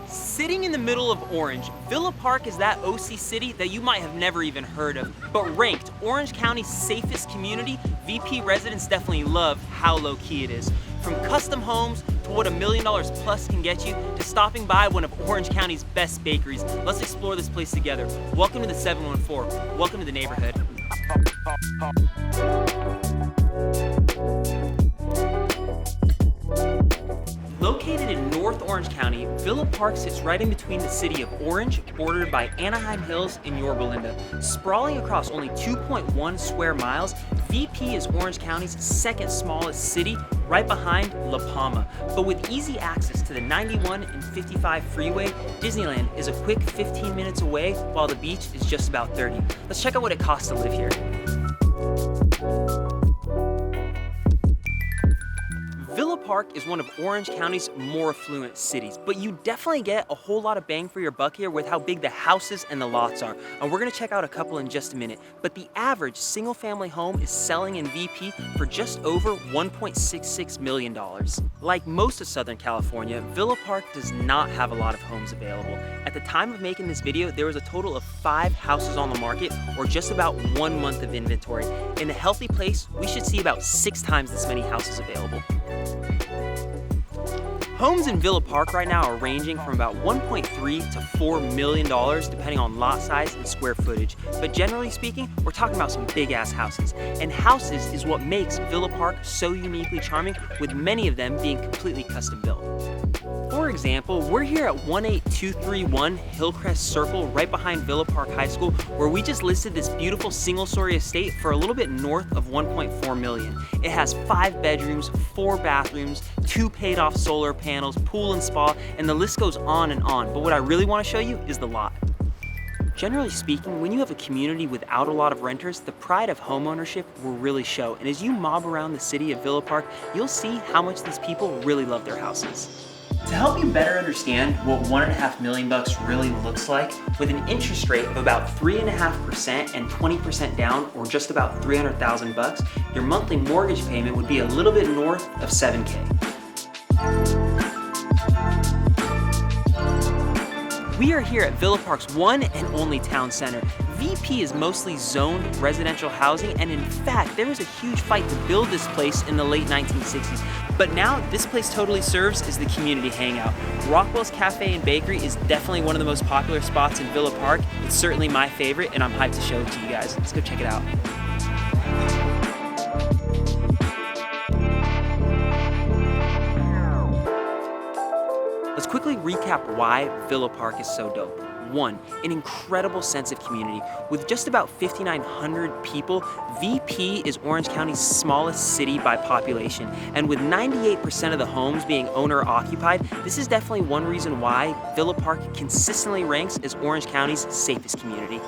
Sitting in the middle of Orange, Villa Park is that OC city that you might have never even heard of. But ranked Orange County's safest community, VP residents definitely love how low-key it is. From custom homes to what $1 million plus can get you, to stopping by one of Orange County's best bakeries. Let's explore this place together. Welcome to the 714. Welcome to the neighborhood. Located in North Orange County, Villa Park sits right in between the city of Orange, bordered by Anaheim Hills and Yorba Linda. Sprawling across only 2.1 square miles, VP is Orange County's second smallest city, right behind La Palma. But with easy access to the 91 and 55 freeway, Disneyland is a quick 15 minutes away, while the beach is just about 30. Let's check out what it costs to live here. Villa Park is one of Orange County's more affluent cities, but you definitely get a whole lot of bang for your buck here with how big the houses and the lots are. And we're gonna check out a couple in just a minute. But the average single family home is selling in VP for just over $1.66 million. Like most of Southern California, Villa Park does not have a lot of homes available. At the time of making this video, there was a total of 5 houses on the market, or just about 1 month of inventory. In a healthy place, we should see about 6 times this many houses available. Homes in Villa Park right now are ranging from about $1.3 to $4 million depending on lot size and square footage. But generally speaking, we're talking about some big ass houses. And houses is what makes Villa Park so uniquely charming, with many of them being completely custom built. For example, we're here at 18231 Hillcrest Circle right behind Villa Park High School, where we just listed this beautiful single-story estate for a little bit north of $1.4 million. It has 5 bedrooms, 4 bathrooms, 2 paid-off solar panels, pool and spa, and the list goes on and on. But what I really want to show you is the lot. Generally speaking, when you have a community without a lot of renters, the pride of homeownership will really show. And as you mob around the city of Villa Park, you'll see how much these people really love their houses. To help you better understand what $1.5 million really looks like, with an interest rate of about 3.5% and 20% down, or just about $300,000, your monthly mortgage payment would be a little bit north of $7K. We are here at Villa Park's one and only town center. VP is mostly zoned residential housing, and in fact, there was a huge fight to build this place in the late 1960s. But now, this place totally serves as the community hangout. Rockwell's Cafe and Bakery is definitely one of the most popular spots in Villa Park. It's certainly my favorite, and I'm hyped to show it to you guys. Let's go check it out. Let's quickly recap why Villa Park is so dope. 1, an incredible sense of community. With just about 5,900 people, VP is Orange County's smallest city by population. And with 98% of the homes being owner-occupied, this is definitely one reason why Villa Park consistently ranks as Orange County's safest community.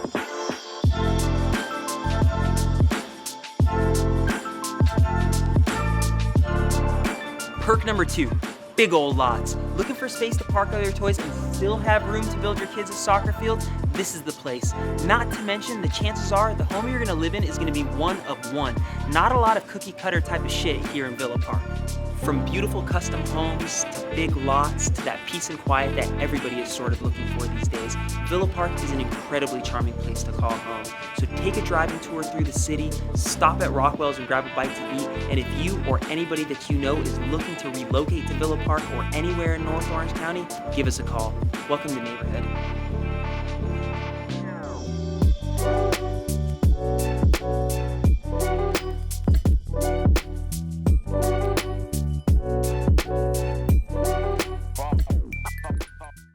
Perk number 2. Big old lots. Looking for space to park all your toys and still have room to build your kids' soccer field? This is the place. Not to mention, the chances are the home you're gonna live in is gonna be one of one. Not a lot of cookie cutter type of shit here in Villa Park. From beautiful custom homes to big lots to that peace and quiet that everybody is sort of looking for these days, Villa Park is an incredibly charming place to call home. So take a driving tour through the city, stop at Rockwell's and grab a bite to eat, and if you or anybody that you know is looking to relocate to Villa Park or anywhere in North Orange County, give us a call. Welcome to the neighborhood.